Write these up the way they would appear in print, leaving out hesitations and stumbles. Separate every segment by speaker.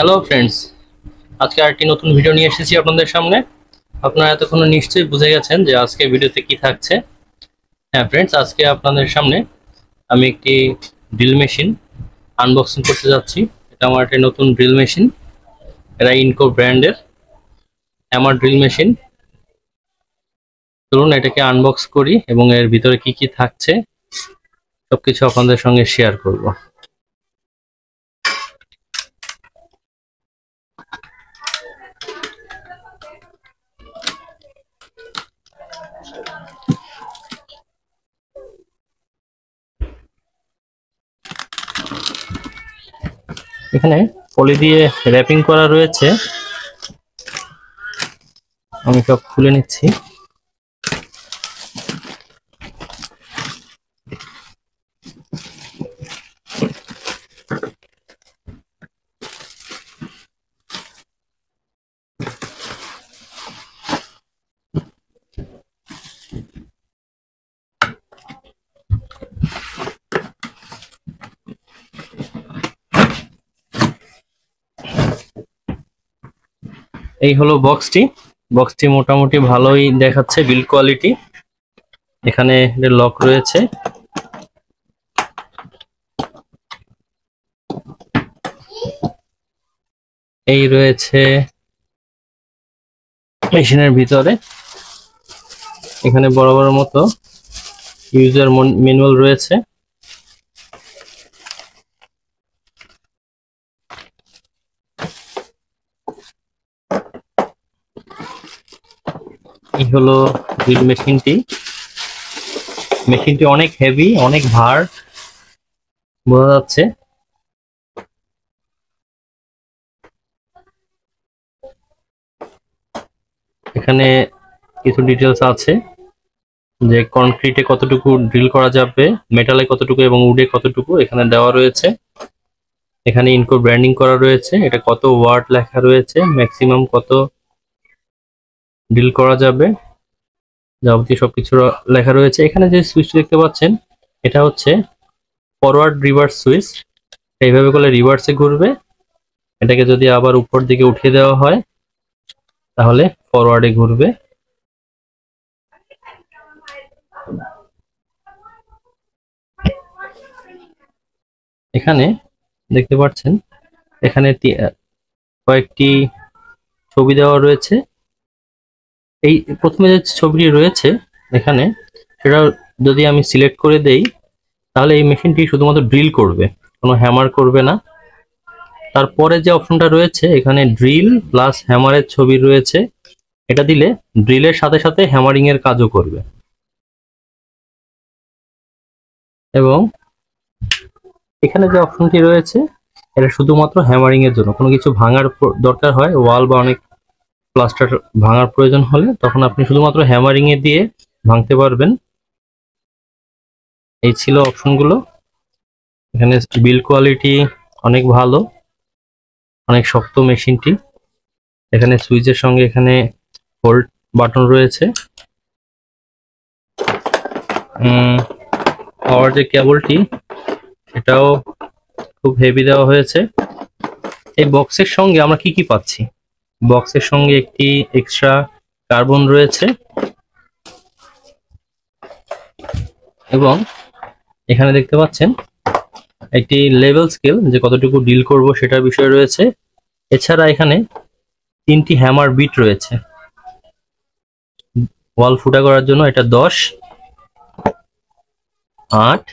Speaker 1: Hello friends, আজকে আরেকটি নতুন ভিডিও নিয়ে এসেছি আপনাদের সামনে। আপনারা এতক্ষণ নিশ্চয়ই বুঝে গেছেন যে আজকে ভিডিওতে কি থাকছে। হ্যাঁ ফ্রেন্ডস, আজকে আপনাদের সামনে আমি একটি ড্রিল মেশিন আনবক্সিং করতে যাচ্ছি। এটা আমার একটা নতুন ড্রিল মেশিন। এটা ইনকো ব্র্যান্ডের আমার ড্রিল মেশিন। চলুন এটাকে আনবক্স করি এবং এর ভিতরে কি কি থাকছে সবকিছু আপনাদের সঙ্গে শেয়ার করব। এখানে পলি দিয়ে র্যাপিং করা রয়েছে, আমি সব খুলে নিচ্ছি। এই হলো বক্সটি মোটামুটি ভালোই দেখাচ্ছে বিল্ড কোয়ালিটি। এখানে লক রয়েছে, এই রয়েছে মেশিনের ভিতরে। এখানে বড় বড় মতো ইউজার ম্যানুয়াল রয়েছে। এই হলো ড্রিল মেশিনটি অনেক হেভি, অনেক ভার বোঝা যাচ্ছে। এখানে কিছু ডিটেলস আছে যে কনক্রিটে কতটুকু ড্রিল করা যাবে, মেটালে কতটুকু এবং উডে কতটুকু এখানে দেওয়া রয়েছে। এখানে ইনকো ব্র্যান্ডিং করা রয়েছে, এটা কত ওয়াট লেখা রয়েছে, ম্যাক্সিমাম কত ড্রিল করা যাবে যাবতীয় সবকিছু লেখা রয়েছে। এখানে যে সুইচটি দেখতে পাচ্ছেন এটা হচ্ছে ফরওয়ার্ড রিভার্স সুইচ। এইভাবে করলে রিভার্সে ঘুরবে, এটাকে যদি আবার উপর দিকে উঠিয়ে দেওয়া হয় তাহলে ফরওয়ার্ডে ঘুরবে। এখানে দেখতে পাচ্ছেন এখানে কয়েকটি ছবি দেওয়া রয়েছে। এই প্রথমে যে ছবিটি রয়েছে এখানে, সেটা যদি আমি সিলেক্ট করে দেই তাহলে এই মেশিনটি শুধুমাত্র ড্রিল করবে, কোনো হ্যামার করবে না। তারপরে যে অপশনটা রয়েছে এখানে ড্রিল প্লাস হ্যামারের ছবি রয়েছে, এটা দিলে ড্রিলের সাথে সাথে হ্যামারিং এর কাজও করবে। এবং এখানে যে অপশনটি রয়েছে এটা শুধুমাত্র হ্যামারিং এর জন্য। কোনো কিছু ভাঙার দরকার হয়, ওয়াল বা অনেক প্লাস্টার ভাঙার প্রয়োজন হলে তখন আপনি শুধুমাত্র হ্যামারিং এ দিয়ে ভাঙতে পারবেন। এই ছিল অপশনগুলো। এখানে বিল্ড কোয়ালিটি অনেক ভালো, অনেক শক্ত মেশিনটি। এখানে সুইচের সঙ্গে এখানে হোল্ড বাটন রয়েছে। পাওয়ার যে কেবলটি সেটাও খুব হেভি দেওয়া হয়েছে। এই বক্সের সঙ্গে আমরা কি কি পাচ্ছি? বক্সের সঙ্গে একটি এক্সট্রা কার্বন রয়েছে এবং এখানে দেখতে পাচ্ছেন একটি লেভেল স্কেল, যে কতটুকু ডিল করব সেটার বিষয় রয়েছে। এছাড়া এখানে 3টি হ্যামার বিট রয়েছে ওয়াল ফুটা করার জন্য। এটা 10, 8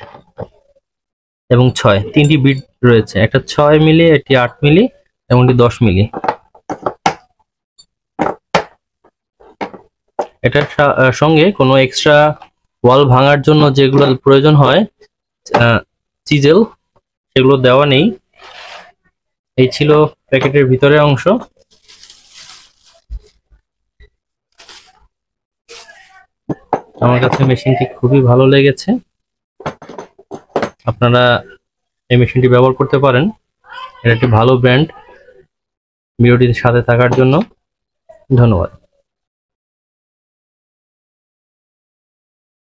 Speaker 1: এবং 6, 3টি বিট রয়েছে। একটা 6 মিলি, একটি 8 মিলি এবং একটি 10 মিলি। এটার সঙ্গে কোনো এক্সট্রা ওয়াল ভাঙার জন্য যেগুলো প্রয়োজন হয় চিজেল, সেগুলো দেওয়া নেই। এই ছিল প্যাকেটের ভিতরের অংশ। আমার কাছে মেশিনটি খুবই ভালো লেগেছে, আপনারা এই মেশিনটি ব্যবহার করতে পারেন। এটা একটি ভালো ব্র্যান্ড। ভিডিওটির সাথে থাকার জন্য ধন্যবাদ।